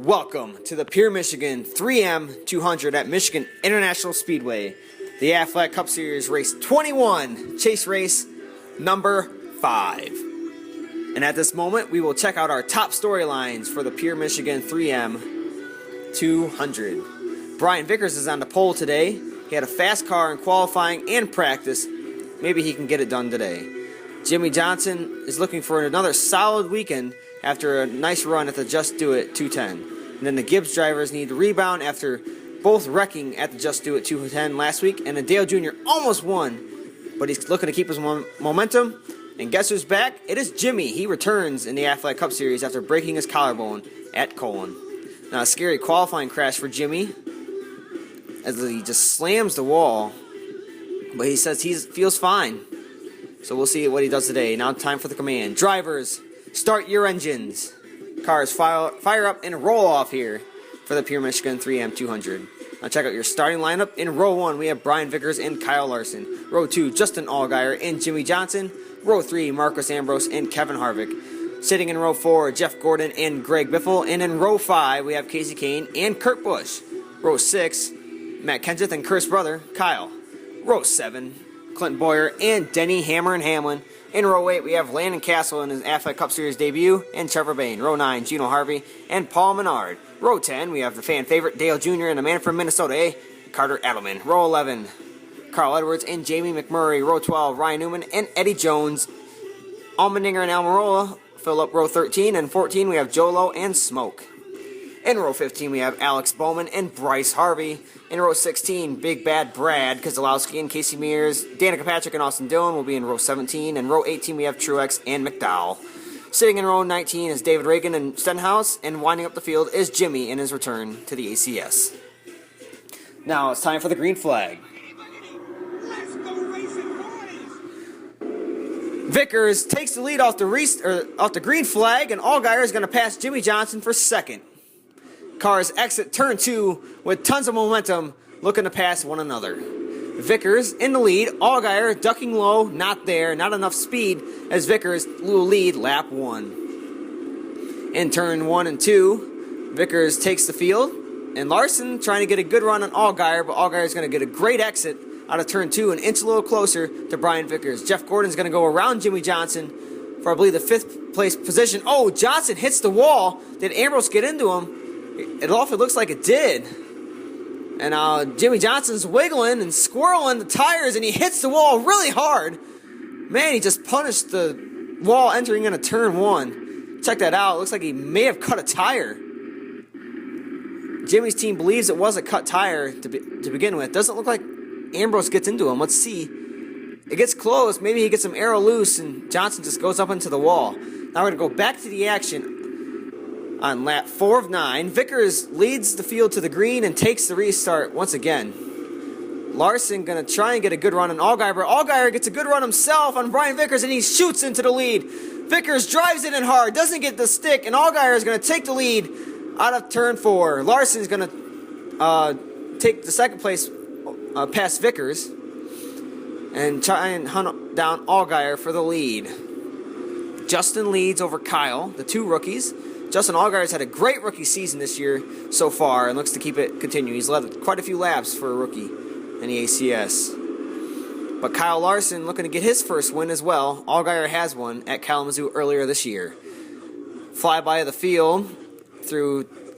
Welcome to the Pure Michigan 3M 200 at Michigan International Speedway, the Athletic Cup Series Race 21, chase race number 5. And at this moment, we will check out our top storylines for the Pure Michigan 3M 200. Brian Vickers is on the pole today. He had a fast car in qualifying and practice. Maybe he can get it done today. Jimmie Johnson is looking for another solid weekend after a nice run at the Just Do It 210. And then the Gibbs drivers need to rebound after both wrecking at the Just Do It 210 last week. And then Dale Jr. almost won, but he's looking to keep his momentum. And guess who's back? It is Jimmie. He returns in the Athletic Cup Series after breaking his collarbone at Colon. Now a scary qualifying crash for Jimmie as he just slams the wall. But he says he feels fine. So we'll see what he does today. Now time for the command. Drivers, start your engines. Cars fire up and roll off here for the Pure Michigan 3M 200. Now check out your starting lineup. In row 1, we have Brian Vickers and Kyle Larson. Row 2, Justin Allgaier and Jimmie Johnson. Row 3, Marcus Ambrose and Kevin Harvick. Sitting in row 4, Jeff Gordon and Greg Biffle. And in row 5, we have Kasey Kahne and Kurt Busch. Row 6, Matt Kenseth and Kurt's brother, Kyle. Row 7, Clint Bowyer and Denny Hammer and Hamlin. In row 8, we have Landon Castle in his Athletic Cup Series debut, and Trevor Bayne. Row 9, Gino Harvey and Paul Menard. Row 10, we have the fan favorite Dale Jr. and the man from Minnesota, Carter Adelman. Row 11, Carl Edwards and Jamie McMurray. Row 12, Ryan Newman and Eddie Jones. Allmendinger and Almirola fill up row 13, and 14, we have Jolo and Smoke. In row 15, we have Alex Bowman and Bryce Harvey. In row 16, Big Bad Brad Keselowski and Casey Mears. Danica Patrick and Austin Dillon will be in row 17. And row 18, we have Truex and McDowell. Sitting in row 19 is David Ragan and Stenhouse. And winding up the field is Jimmie in his return to the ACS. Now it's time for the green flag. Vickers takes the lead off the green flag, and Allgaier is going to pass Jimmie Johnson for second. Cars exit turn 2 with tons of momentum, looking to pass one another. Vickers in the lead, Allgaier ducking low, not there, not enough speed as Vickers will lead lap 1. In turn 1 and 2, Vickers takes the field, and Larson trying to get a good run on Allgaier, but Allgaier is going to get a great exit out of turn 2 and inch a little closer to Brian Vickers. Jeff Gordon's going to go around Jimmie Johnson for, I believe, the 5th place position. Oh, Johnson hits the wall. Did Ambrose get into him? It often looks like it did. And Jimmie Johnson's wiggling and squirreling the tires, and he hits the wall really hard. Man, he just punished the wall entering into turn 1. Check that out. It looks like he may have cut a tire. Jimmie's team believes it was a cut tire to begin with. Doesn't look like Ambrose gets into him. Let's see. It gets close. Maybe he gets some arrow loose, and Johnson just goes up into the wall. Now we're going to go back to the action. On lap 4 of 9, Vickers leads the field to the green and takes the restart once again. Larson going to try and get a good run on Allgaier, but Allgaier gets a good run himself on Brian Vickers, and he shoots into the lead. Vickers drives it in hard, doesn't get the stick, and Allgaier is going to take the lead out of turn 4. Larson is going to take the second place past Vickers and try and hunt down Allgaier for the lead. Justin leads over Kyle, the 2 rookies. Justin Allgaier's had a great rookie season this year so far and looks to keep it continue. He's led quite a few laps for a rookie in the ACS. But Kyle Larson looking to get his first win as well. Allgaier has one at Kalamazoo earlier this year. Flyby of the field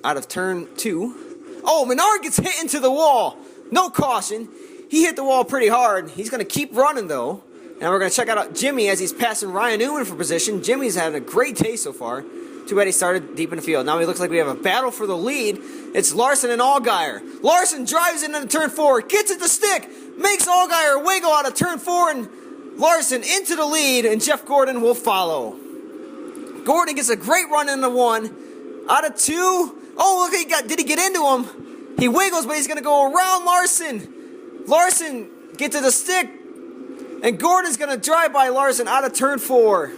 out of turn 2. Oh, Menard gets hit into the wall. No caution. He hit the wall pretty hard. He's going to keep running though. And we're going to check out Jimmie as he's passing Ryan Newman for position. Jimmie's had a great day so far. Too bad he started deep in the field. Now it looks like we have a battle for the lead. It's Larson and Allgaier. Larson drives into turn 4, gets at the stick, makes Allgaier wiggle out of turn 4, and Larson into the lead, and Jeff Gordon will follow. Gordon gets a great run into 1. Out of 2. Oh, look, did he get into him? He wiggles, but he's going to go around Larson. Larson gets to the stick, and Gordon's going to drive by Larson out of turn 4.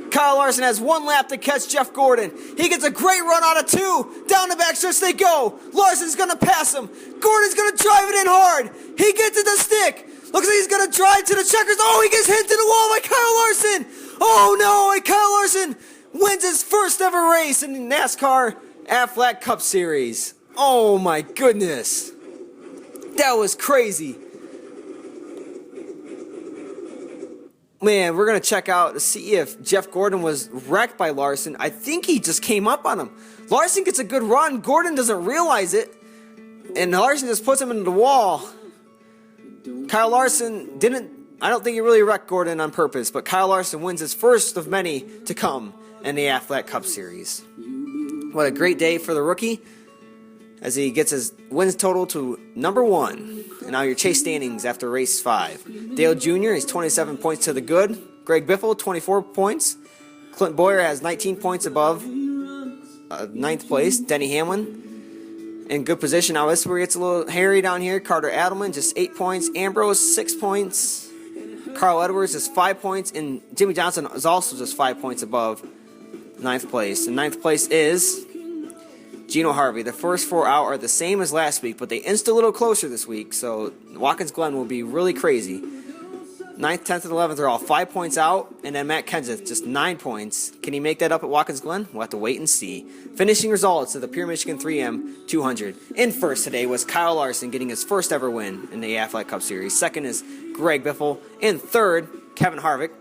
Kyle Larson has 1 lap to catch Jeff Gordon. He gets a great run out of 2. Down the backstretch they go. Larson's going to pass him. Gordon's going to drive it in hard. He gets to the stick. Looks like he's going to drive to the checkers. Oh, he gets hit to the wall by Kyle Larson. Oh, no. And Kyle Larson wins his first ever race in NASCAR AFLAC Cup Series. Oh my goodness. That was crazy. Man, we're going to check out to see if Jeff Gordon was wrecked by Larson. I think he just came up on him. Larson gets a good run. Gordon doesn't realize it. And Larson just puts him into the wall. Kyle Larson I don't think he really wrecked Gordon on purpose, but Kyle Larson wins his first of many to come in the AFLAC Cup Series. What a great day for the rookie as he gets his wins total to number 1. And now your chase standings after race 5. Dale Jr. is 27 points to the good. Greg Biffle, 24 points. Clint Bowyer has 19 points above 9th place. Denny Hamlin in good position. Now this is where it gets a little hairy down here. Carter Adelman, just 8 points. Ambrose, 6 points. Carl Edwards is 5 points. And Jimmie Johnson is also just 5 points above 9th place. And 9th place is Gino Harvey. The first 4 out are the same as last week, but they inched a little closer this week, so Watkins Glen will be really crazy. 9th, 10th, and 11th are all 5 points out, and then Matt Kenseth, just 9 points. Can he make that up at Watkins Glen? We'll have to wait and see. Finishing results of the Pure Michigan 3M 200. In first today was Kyle Larson getting his first ever win in the AFLAC Cup Series. Second is Greg Biffle. In third, Kevin Harvick.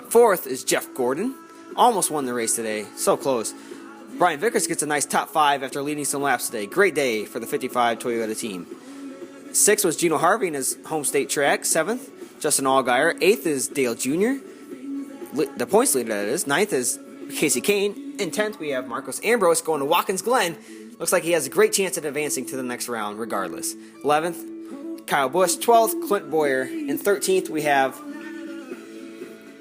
Fourth is Jeff Gordon. Almost won the race today. So close. Brian Vickers gets a nice top 5 after leading some laps today. Great day for the 55 Toyota team. 6th was Gino Harvey in his home state track. 7th, Justin Allgaier. 8th is Dale Jr. The points leader, that is. 9th is Casey Kane. In 10th, we have Marcos Ambrose going to Watkins Glen. Looks like he has a great chance at advancing to the next round regardless. 11th, Kyle Busch. 12th, Clint Bowyer. In 13th, we have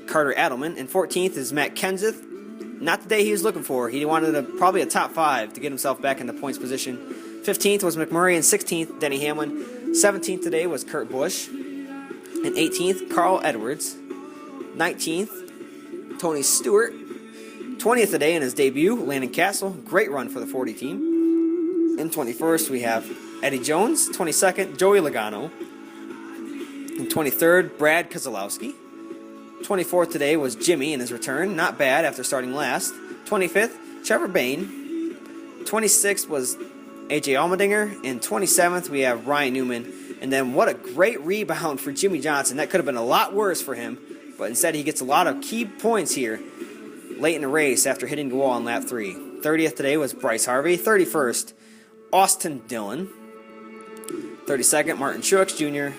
Carter Adelman. And 14th is Matt Kenseth. Not the day he was looking for. He wanted probably a top 5 to get himself back in the points position. 15th was McMurray, and 16th, Denny Hamlin. 17th today was Kurt Busch. And 18th, Carl Edwards. 19th, Tony Stewart. 20th today in his debut, Landon Castle. Great run for the 40 team. In 21st, we have Eddie Jones. 22nd, Joey Logano. And 23rd, Brad Keselowski. 24th today was Jimmy in his return. Not bad after starting last. 25th, Trevor Bayne. 26th was AJ Allmendinger. And 27th, we have Ryan Newman. And then what a great rebound for Jimmie Johnson. That could have been a lot worse for him. But instead, he gets a lot of key points here late in the race after hitting the wall on lap 3. 30th today was Bryce Harvey. 31st, Austin Dillon. 32nd, Martin Truex Jr.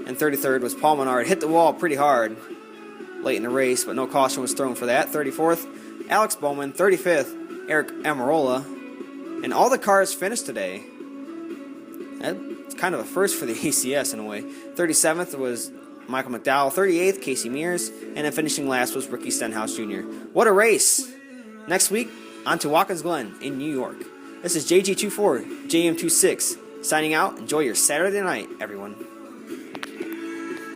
And 33rd was Paul Menard. Hit the wall pretty hard late in the race, but no caution was thrown for that. 34th, Alex Bowman. 35th, Eric Almirola. And all the cars finished today. That's kind of a first for the ACS in a way. 37th was Michael McDowell. 38th, Casey Mears. And then finishing last was Ricky Stenhouse Jr. What a race. Next week, on to Watkins Glen in New York. This is JG24, JM26, signing out. Enjoy your Saturday night, everyone.